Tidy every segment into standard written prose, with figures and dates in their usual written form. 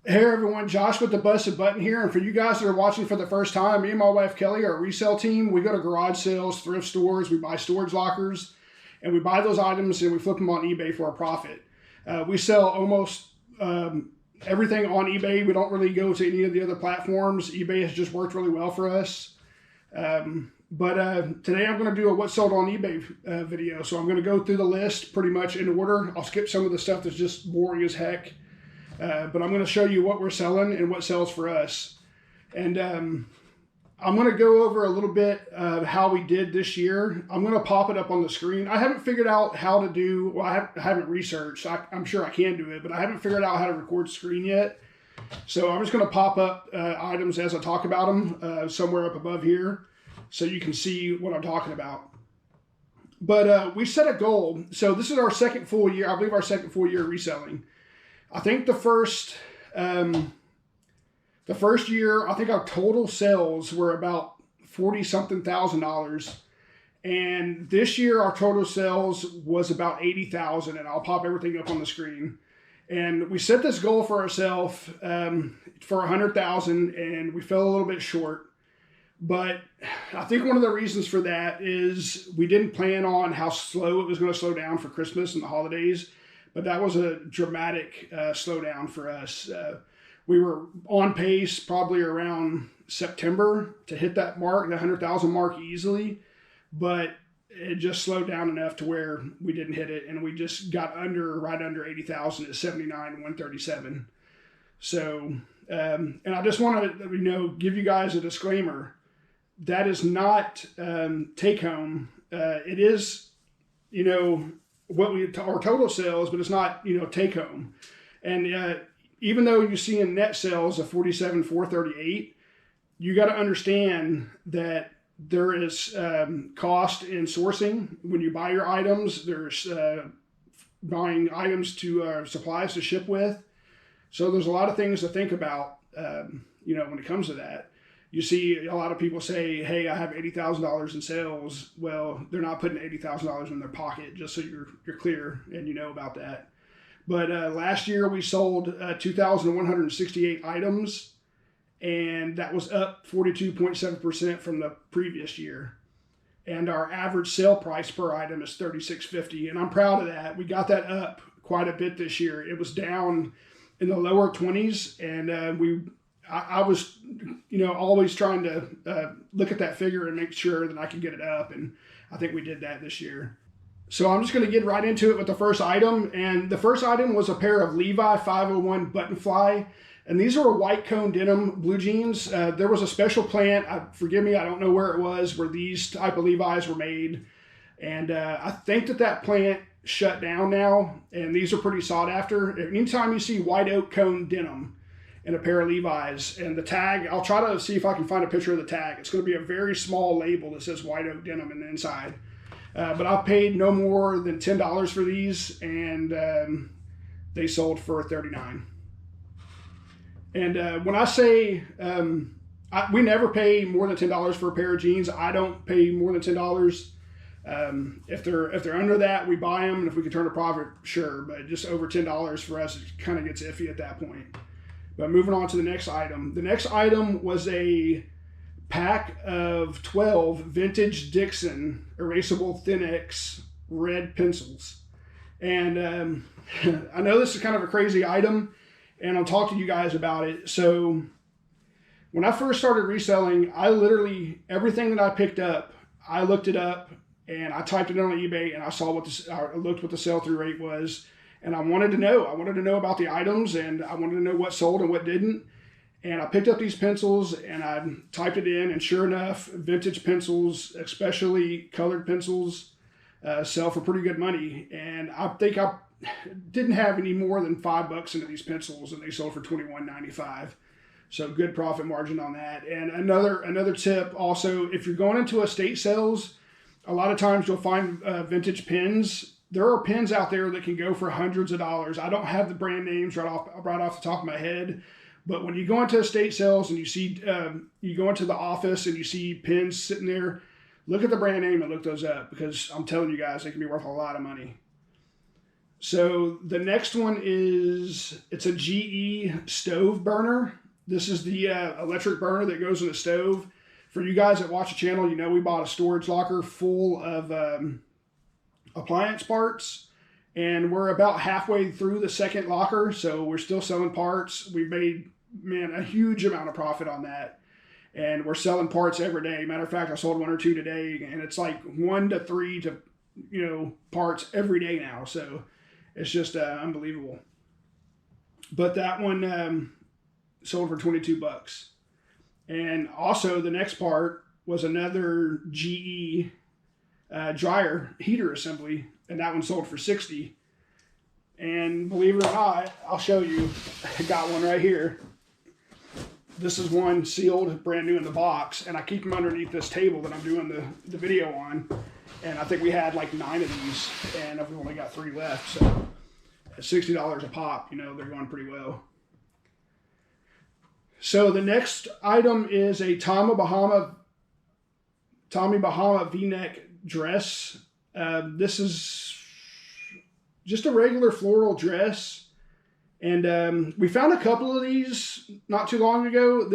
Hey everyone, Josh with the Busted Button here. And for you guys that are watching for the first time, me and my wife Kelly are a resale team. We go to garage sales, thrift stores, we buy storage lockers, and we buy those items and we flip them on eBay for a profit. We sell almost everything on eBay. We don't really go to any of the other platforms. eBay has just worked really well for us. But today I'm going to do a what sold on eBay video. So I'm going to go through the list pretty much in order. I'll skip some of the stuff that's just boring as heck. But I'm going to show you what we're selling and what sells for us. And I'm going to go over a little bit of how we did this year. I'm going to pop it up on the screen. I haven't figured out how to do, well, I haven't researched. I'm sure I can do it, but I haven't figured out how to record screen yet. So I'm just going to pop up items as I talk about them somewhere up above here so you can see what I'm talking about. But we set a goal. So this is our second full year. I believe our second full year reselling. I think the first year, I think our total sales were about $40-something thousand. And this year, our total sales was about $80,000. And I'll pop everything up on the screen. And we set this goal for ourselves for $100,000, and we fell a little bit short. But I think one of the reasons for that is we didn't plan on how slow it was going to slow down for Christmas and the holidays. But that was a dramatic slowdown for us. We were on pace probably around September to hit that mark, the 100,000 mark easily. But it just slowed down enough to where we didn't hit it. And we just got right under 80,000 at 79,137. So, and I just want to, give you guys a disclaimer. That is not take home. It is, what our total sales, but it's not, take home. And even though you see in net sales of 47,438, you got to understand that there is cost in sourcing when you buy your items. There's buying items to supplies to ship with. So there's a lot of things to think about, when it comes to that. You see a lot of people say, hey, I have $80,000 in sales. Well, they're not putting $80,000 in their pocket, just so you're clear and you know about that. But last year we sold 2,168 items, and that was up 42.7% from the previous year. And our average sale price per item is $36.50, and I'm proud of that. We got that up quite a bit this year. It was down in the lower 20s, and I was, always trying to look at that figure and make sure that I could get it up. And I think we did that this year. So I'm just going to get right into it with the first item. And the first item was a pair of Levi 501 button fly. And these are white cone denim blue jeans. There was a special plant, forgive me, I don't know where it was, where these type of Levi's were made. And I think that plant shut down now. And these are pretty sought after. Anytime you see white oak cone denim and a pair of Levi's, and the tag, I'll try to see if I can find a picture of the tag. It's going to be a very small label that says white oak denim in the inside. But I paid no more than $10 for these, and they sold for $39. And when I say we never pay more than $10 for a pair of jeans, I don't pay more than $10. If they're under that, we buy them, and if we can turn a profit, sure. But just over $10 for us, it kind of gets iffy at that point. But moving on to the next item. The next item was a pack of 12 vintage Dixon erasable Thin X red pencils. And I know this is kind of a crazy item, and I'll talk to you guys about it. So when I first started reselling, I literally, everything that I picked up, I looked it up, and I typed it on eBay, and I looked what the sell-through rate was. And I wanted to know. I wanted to know about the items, and I wanted to know what sold and what didn't. And I picked up these pencils, and I typed it in, and sure enough, vintage pencils, especially colored pencils, sell for pretty good money. And I think I didn't have any more than $5 into these pencils, and they sold for $21.95. So good profit margin on that. And another tip also, if you're going into estate sales, a lot of times you'll find vintage pens. There are pens out there that can go for hundreds of dollars. I don't have the brand names right off the top of my head, but when you go into estate sales and you see, you go into the office and you see pens sitting there, look at the brand name and look those up, because I'm telling you guys, they can be worth a lot of money. So the next one is, it's a GE stove burner. This is the electric burner that goes in the stove. For you guys that watch the channel, you know we bought a storage locker full of appliance parts. And we're about halfway through the second locker, so we're still selling parts. We've made, man, a huge amount of profit on that. And we're selling parts every day. Matter of fact, I sold 1 or 2 today, and it's like 1 to 3 to, parts every day now. So it's just unbelievable. But that one sold for $22. And also the next part was another GE dryer heater assembly, and that one sold for $60. And believe it or not, I'll show you. I got one right here. This is one sealed, brand new in the box, and I keep them underneath this table that I'm doing the video on. And I think we had like 9 of these, and we've only got 3 left. So at $60 a pop, they're going pretty well. So the next item is a Tommy Bahama V-neck dress. This is just a regular floral dress. And we found a couple of these not too long ago.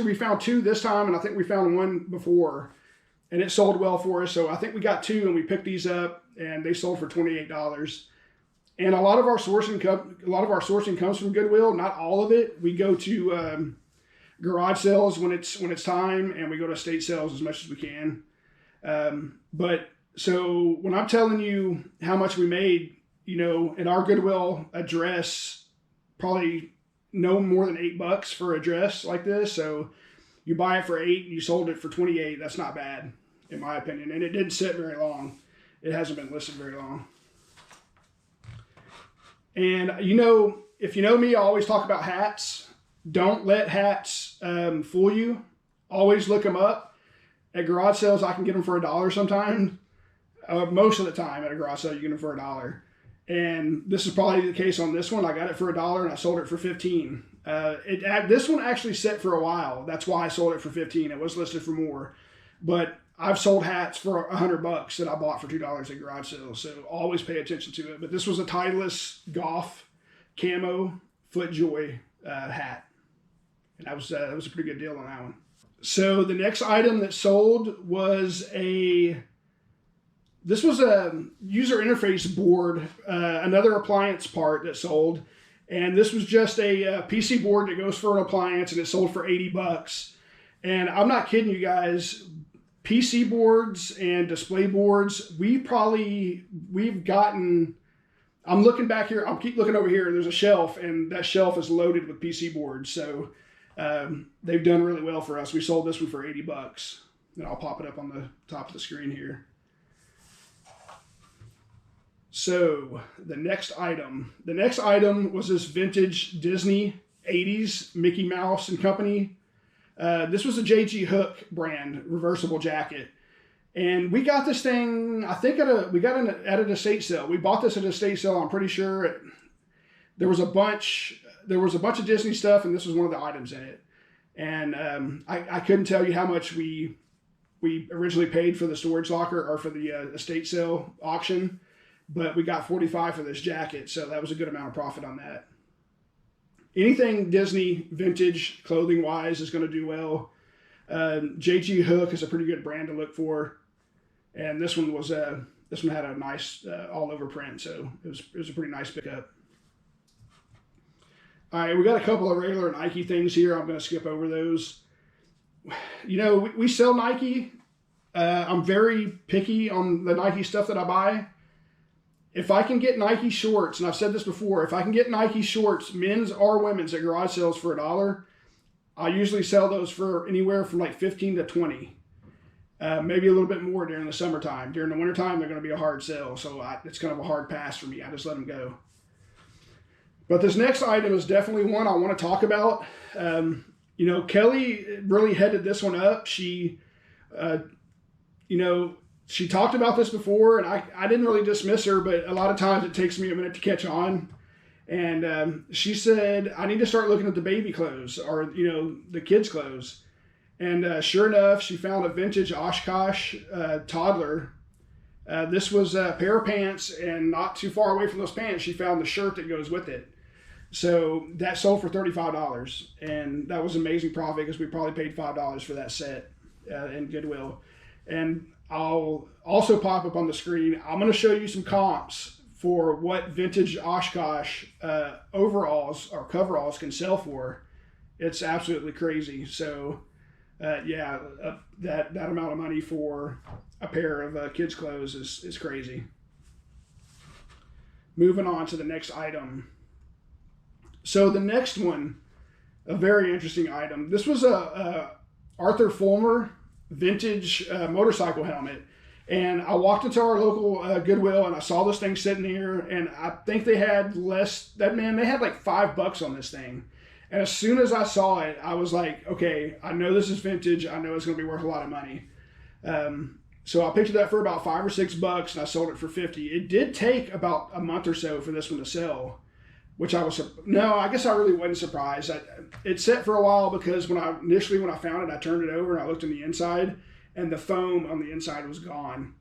We found 2 this time, and I think we found 1 before. And it sold well for us. So I think we got 2, and we picked these up, and they sold for $28. And a lot of our sourcing comes from Goodwill. Not all of it. We go to garage sales when it's time, and we go to estate sales as much as we can. But so when I'm telling you how much we made, in our Goodwill, a dress, probably no more than $8 for a dress like this. So you buy it for $8 and you sold it for $28. That's not bad, in my opinion. And it didn't sit very long. It hasn't been listed very long. And if you know me, I always talk about hats. Don't let hats fool you. Always look them up. At garage sales, I can get them for $1 sometimes. Most of the time at a garage sale, you get them for $1. And this is probably the case on this one. I got it for $1 and I sold it for $15. This one actually set for a while. That's why I sold it for $15. It was listed for more. But I've sold hats for $100 that I bought for $2 at garage sales. So always pay attention to it. But this was a Titleist Golf Camo FootJoy hat. And that was a pretty good deal on that one. So the next item that sold was this was a user interface board, another appliance part that sold. And this was just a PC board that goes for an appliance, and it sold for $80. And I'm not kidding you guys, PC boards and display boards, we've gotten, I'm looking back here, I'll keep looking over here, there's a shelf, and that shelf is loaded with PC boards. So they've done really well for us. We sold this one for $80. And I'll pop it up on the top of the screen here. So the next item was this vintage Disney 80s Mickey Mouse and Company. This was a J.G. Hook brand reversible jacket. And we got this thing, I think we got it at an estate sale. We bought this at an estate sale, I'm pretty sure. There was a bunch of Disney stuff, and this was one of the items in it. And I couldn't tell you how much we originally paid for the storage locker or for the estate sale auction. But we got $45 for this jacket, so that was a good amount of profit on that. Anything Disney vintage clothing wise is going to do well. J.G. Hook is a pretty good brand to look for, and this one had a nice all over print, so it was a pretty nice pickup. All right, we got a couple of regular Nike things here. I'm going to skip over those. We sell Nike. I'm very picky on the Nike stuff that I buy. If I can get Nike shorts, and I've said this before, if I can get Nike shorts, men's or women's, at garage sales for $1, I usually sell those for anywhere from like $15 to $20. Maybe a little bit more during the summertime. During the wintertime, they're going to be a hard sell, so it's kind of a hard pass for me. I just let them go. But this next item is definitely one I want to talk about. Kelly really headed this one up. She talked about this before, and I didn't really dismiss her, but a lot of times it takes me a minute to catch on. And she said, I need to start looking at the baby clothes or, the kids' clothes. And sure enough, she found a vintage Oshkosh toddler This was a pair of pants, and not too far away from those pants, she found the shirt that goes with it. So that sold for $35, and that was an amazing profit because we probably paid $5 for that set in Goodwill. And I'll also pop up on the screen. I'm going to show you some comps for what vintage Oshkosh overalls or coveralls can sell for. It's absolutely crazy. So yeah, that amount of money for a pair of kids' clothes is crazy. Moving on to the next item. So the next one, a very interesting item. This was a Arthur Fulmer vintage motorcycle helmet. And I walked into our local Goodwill and I saw this thing sitting here, and I think they had they had like $5 on this thing. And as soon as I saw it, I was like, okay, I know this is vintage. I know it's going to be worth a lot of money. So I picked it up for about $5 or $6 and I sold it for $50. It did take about a month or so for this one to sell, which I guess I really wasn't surprised. It sat for a while because when I found it, I turned it over and I looked on the inside, and the foam on the inside was gone.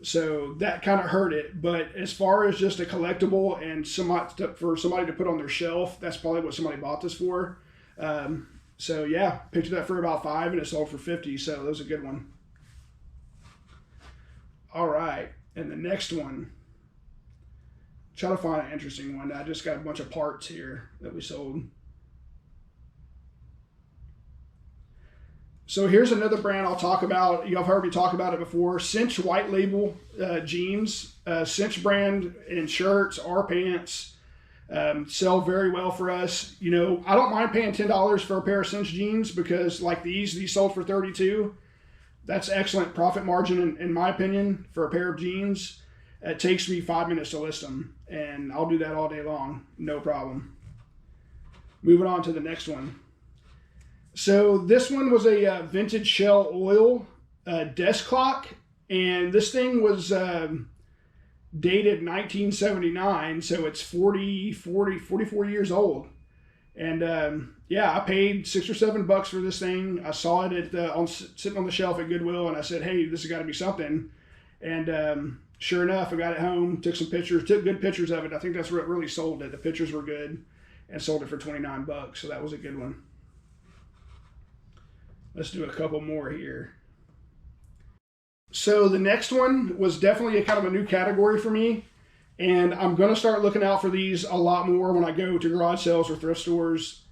So that kind of hurt it. But as far as just a collectible and for somebody to put on their shelf, that's probably what somebody bought this for. So yeah, picked it up for about $5 and it sold for $50. So that was a good one. All right, and the next one. Try to find an interesting one. I just got a bunch of parts here that we sold. So here's another brand I'll talk about. You've heard me talk about it before. Cinch white label jeans. Cinch brand in shirts or pants. Sell very well for us. You know, I don't mind paying $10 for a pair of Cinch jeans because like these sold for $32. That's excellent profit margin in my opinion for a pair of jeans. It takes me 5 minutes to list them, and I'll do that all day long, no problem. Moving on to the next one. So this one was a vintage Shell Oil desk clock, and this thing was dated 1979, so it's 44 years old. And yeah, I paid $6 or $7 for this thing. I saw it sitting on the shelf at Goodwill, and I said, hey, this has got to be something. And sure enough, I got it home, took some pictures, took good pictures of it. I think that's what really sold it. The pictures were good, and sold it for $29. So that was a good one. Let's do a couple more here. So the next one was definitely a kind of a new category for me. And I'm going to start looking out for these a lot more when I go to garage sales or thrift stores.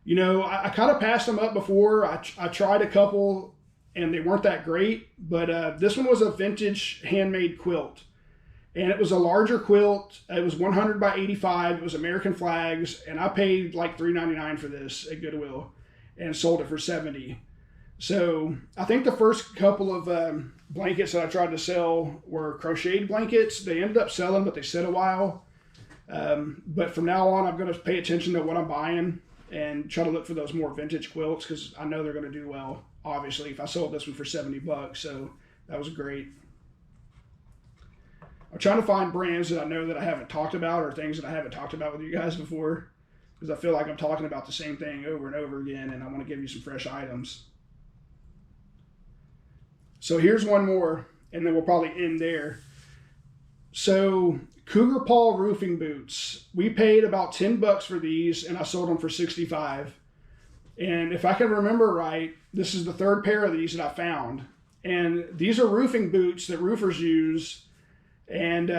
You know, I kind of passed them up before. I tried a couple and they weren't that great, but this one was a vintage handmade quilt. And it was a larger quilt. It was 100 by 85. It was American flags. And I paid like $3.99 for this at Goodwill and sold it for $70. So I think the first couple of blankets that I tried to sell were crocheted blankets. They ended up selling, but they sit a while. But from now on, I'm going to pay attention to what I'm buying and try to look for those more vintage quilts because I know they're going to do well, obviously, if I sold this one for $70. So that was great. I'm trying to find brands that I know that I haven't talked about or things that I haven't talked about with you guys before because I feel like I'm talking about the same thing over and over again, and I want to give you some fresh items. So here's one more, and then we'll probably end there. So Cougar Paw roofing boots. We paid about $10 for these, and I sold them for $65. And if I can remember right, this is the third pair of these that I found. And these are roofing boots that roofers use, and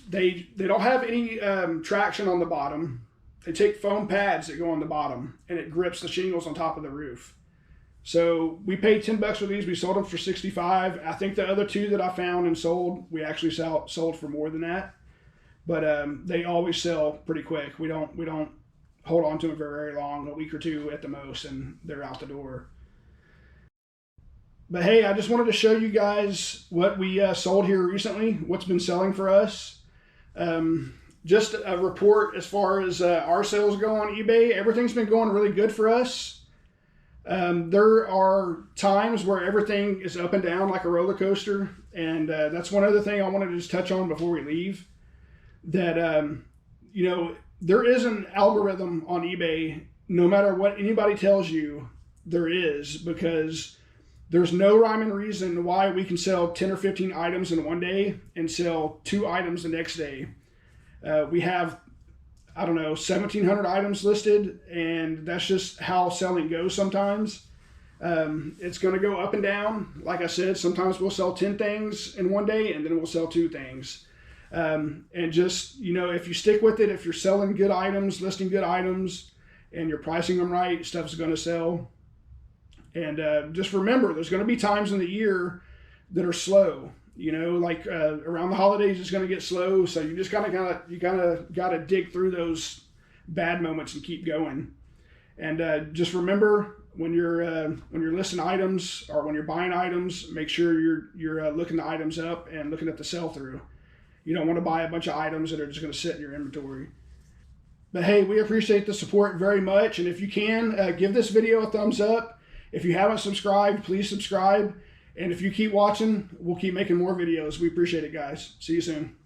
they don't have any traction on the bottom. They take foam pads that go on the bottom, and it grips the shingles on top of the roof. So we paid $10 for these. We sold them for $65. I think the other two that I found and sold, we actually sold for more than that. But they always sell pretty quick. We don't hold on to them for very long, a week or two at the most, and they're out the door. But hey, I just wanted to show you guys what we sold here recently, what's been selling for us. Just a report as far as our sales go on eBay. Everything's been going really good for us. There are times where everything is up and down like a roller coaster. And that's one other thing I wanted to just touch on before we leave. That, you know, there is an algorithm on eBay, no matter what anybody tells you, there is, because There's no rhyme and reason why we can sell 10 or 15 items in one day and sell 2 items the next day. We have, I don't know, 1,700 items listed, and that's just how selling goes sometimes. It's going to go up and down. Like I said, sometimes we'll sell 10 things in one day, and then we'll sell 2 things. And just, you know, if you stick with it, if you're selling good items, listing good items, and you're pricing them right, stuff's going to sell. And just remember, there's going to be times in the year that are slow. You know, like around the holidays, it's going to get slow. So you just kind of got to dig through those bad moments and keep going. And just remember, when you're listing items or when you're buying items, make sure you're looking the items up and looking at the sell through. You don't want to buy a bunch of items that are just going to sit in your inventory. But hey, we appreciate the support very much. And if you can, give this video a thumbs up. If you haven't subscribed, please subscribe. And if you keep watching, we'll keep making more videos. We appreciate it, guys. See you soon.